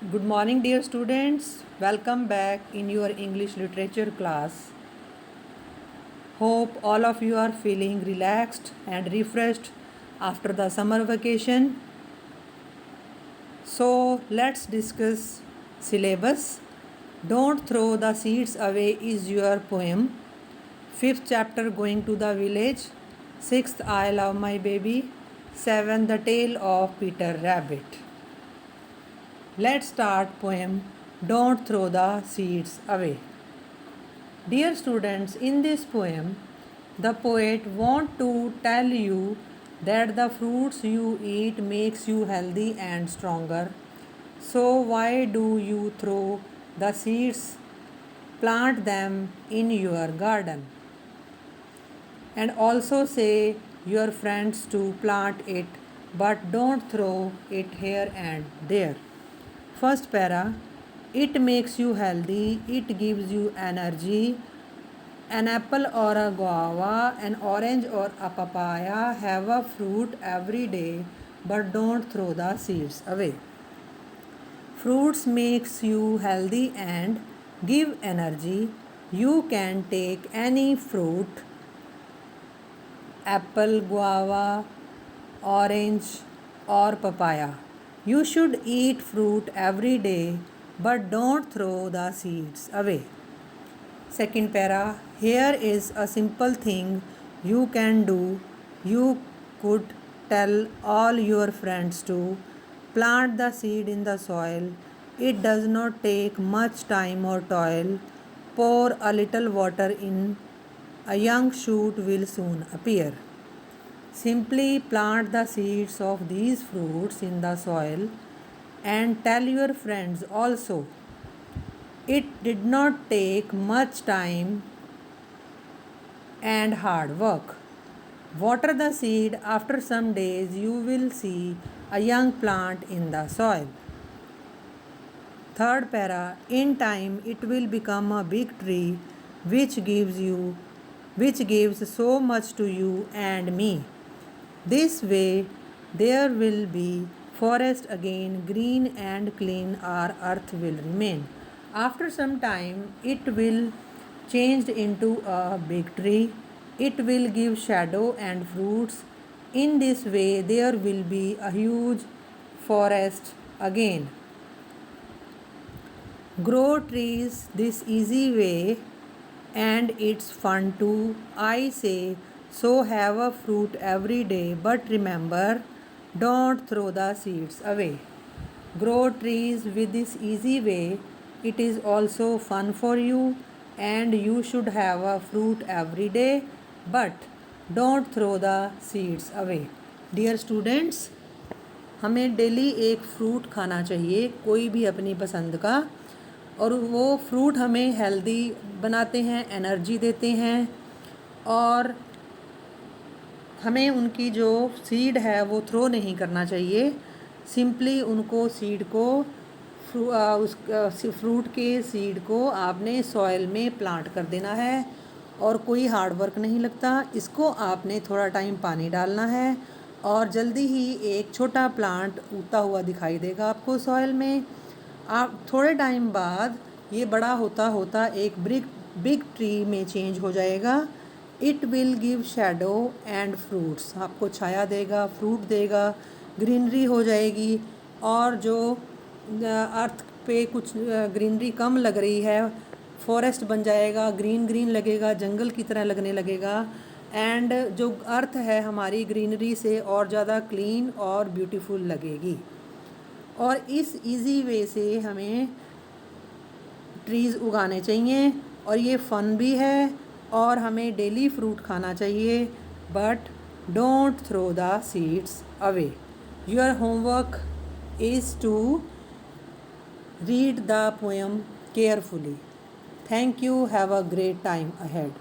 Good morning, dear students. Welcome back in your English literature class. Hope all of you are feeling relaxed and refreshed after the summer vacation. So, let's discuss syllabus. Don't throw the seeds away is your poem. Fifth chapter, Going to the Village. Sixth, I Love My Baby. Seventh, The Tale of Peter Rabbit. Let's start poem Don't Throw the Seeds Away. Dear students, in this poem, the poet want to tell you that the fruits you eat makes you healthy and stronger. So why do you throw the seeds? Plant them in your garden. And also say your friends to plant it, but don't throw it here and there. First para, it makes you healthy, it gives you energy. An apple or a guava, an orange or a papaya have a fruit every day, but don't throw the seeds away. Fruits makes you healthy and give energy. You can take any fruit, apple, guava, orange or papaya. You should eat fruit every day, but don't throw the seeds away. Second para, here is a simple thing you can do. You could tell all your friends to plant the seed in the soil. It does not take much time or toil. Pour a little water in. A young shoot will soon appear. Simply plant the seeds of these fruits in the soil and tell your friends also. It did not take much time and hard work. Water the seed. After some days, you will see a young plant in the soil. Third para, in time it will become a big tree which gives so much to you and me. This way there will be forest again, green and clean our earth will remain. After some time it will changed into a big tree. It will give shadow and fruits. In this way there will be a huge forest again. Grow trees this easy way and it's fun too. I say so, have a fruit every day, but remember, don't throw the seeds away. Grow trees with this easy way. It is also fun for you and you should have a fruit every day, but don't throw the seeds away. Dear students, हमें daily एक fruit खाना चाहिए, कोई भी अपनी पसंद का, और वो फ्रूट हमें हेल्दी बनाते हैं, एनर्जी देते हैं और हमें उनकी जो सीड है वो थ्रो नहीं करना चाहिए. सिंपली उनको सीड को उस फ्रूट के सीड को आपने सॉइल में प्लांट कर देना है और कोई हार्ड वर्क नहीं लगता. इसको आपने थोड़ा टाइम पानी डालना है और जल्दी ही एक छोटा प्लांट उगता हुआ दिखाई देगा आपको सॉइल में. आप थोड़े टाइम बाद ये बड़ा होता होता एक बिग ट्री में चेंज हो जाएगा. It will give shadow and fruits, आपको छाया देगा, फ्रूट देगा, ग्रीनरी हो जाएगी. और जो अर्थ पे कुछ ग्रीनरी कम लग रही है, फॉरेस्ट बन जाएगा, ग्रीन ग्रीन लगेगा, जंगल की तरह लगने लगेगा. एंड जो अर्थ है हमारी ग्रीनरी से और ज़्यादा क्लीन और ब्यूटीफुल लगेगी. और इस इजी वे से हमें ट्रीज़ उगाने चाहिए और ये फ़न भी है और हमें डेली फ्रूट खाना चाहिए, but don't throw the seeds away. Your homework is to read the poem carefully. Thank you. Have a great time ahead.